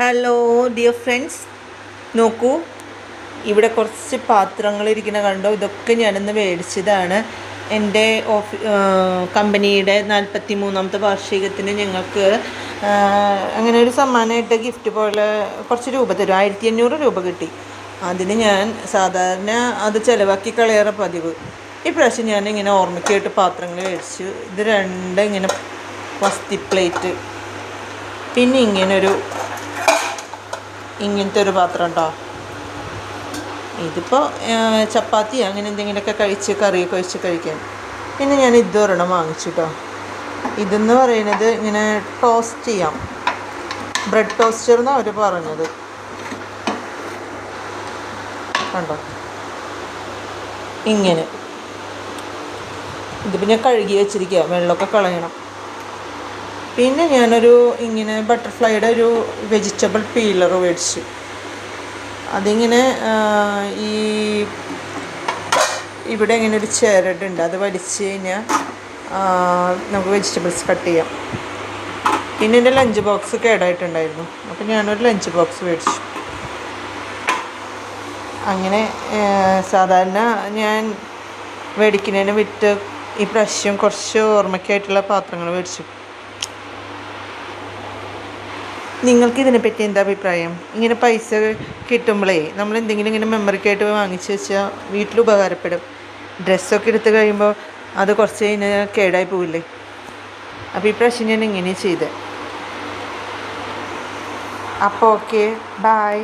Hello dear friends, നോക്കൂ, ഇവിടെ കുറച്ച് പാത്രങ്ങളിരിക്കുന്ന കണ്ടോ. ഇതൊക്കെ ഞാനിന്ന് മേടിച്ചതാണ്. എൻ്റെ കമ്പനിയുടെ 43ാമത്തെ വാർഷികത്തിന് ഞങ്ങൾക്ക് അങ്ങനെ ഒരു സമ്മാനമായിട്ട് ഗിഫ്റ്റ് പോലെ കുറച്ച് രൂപ തരും. 1500 രൂപ കിട്ടി. അതിന് ഞാൻ സാധാരണ അത് ചിലവാക്കി കളയാറ് പതിവ്. ഇപ്രാവശ്യം ഞാനിങ്ങനെ ഓർമ്മയ്ക്കായിട്ട് പാത്രങ്ങൾ മേടിച്ചു. ഇത് 2 ഇങ്ങനെ വസ്തി പ്ലേറ്റ്, പിന്നെ ഇങ്ങനത്തെ ഒരു പാത്രം ഉണ്ടോ. ഇതിപ്പോൾ ചപ്പാത്തി അങ്ങനെ എന്തെങ്കിലുമൊക്കെ കഴിച്ച് കറിയൊക്കെ ഒഴിച്ച് കഴിക്കാൻ. പിന്നെ ഞാൻ ഇതൊരെണ്ണം വാങ്ങിച്ചു കേട്ടോ. ഇതെന്ന് പറയുന്നത് ഇങ്ങനെ ടോസ്റ്റ് ചെയ്യാം, ബ്രെഡ് ടോസ്റ്റർ എന്നാണ് അവർ പറഞ്ഞത്. കണ്ടോ, ഇങ്ങനെ. ഇതിപ്പോൾ ഞാൻ കഴുകി വെച്ചിരിക്കുക, വെള്ളമൊക്കെ കളയണം. പിന്നെ ഞാനൊരു ഇങ്ങനെ ബട്ടർഫ്ലൈയുടെ ഒരു വെജിറ്റബിൾ പീലർ മേടിച്ചു. അതിങ്ങനെ ഇവിടെ ഇങ്ങനെ ഒരു ചിരടുണ്ട്, അത് വലിച്ച് കഴിഞ്ഞാൽ നമുക്ക് വെജിറ്റബിൾസ് കട്ട് ചെയ്യാം. പിന്നെ എൻ്റെ ലഞ്ച് ബോക്സ് കേടായിട്ടുണ്ടായിരുന്നു, അപ്പോൾ ഞാനൊരു ലഞ്ച് ബോക്സ് മേടിച്ചു. അങ്ങനെ സാധാരണ ഞാൻ മേടിക്കുന്നതിന് വിറ്റ് ഈ പ്രാവശ്യം കുറച്ച് ഓർമ്മയ്ക്കായിട്ടുള്ള പാത്രങ്ങൾ മേടിച്ചു. നിങ്ങൾക്ക് ഇതിനെപ്പറ്റി എന്താ അഭിപ്രായം? ഇങ്ങനെ പൈസ കിട്ടുമ്പോഴേ നമ്മൾ എന്തെങ്കിലും ഇങ്ങനെ മെമ്മറിക്കായിട്ട് വാങ്ങിച്ച് വെച്ചാൽ വീട്ടിൽ ഉപകാരപ്പെടും. ഡ്രസ്സൊക്കെ എടുത്ത് കഴിയുമ്പോൾ അത് കുറച്ച് കഴിഞ്ഞാൽ കേടായി പോവില്ലേ. അപ്പോൾ ഈ പ്രാവശ്യം ഞാൻ ഇങ്ങനെ ചെയ്തത്. അപ്പോൾ ഓക്കെ, ബൈ.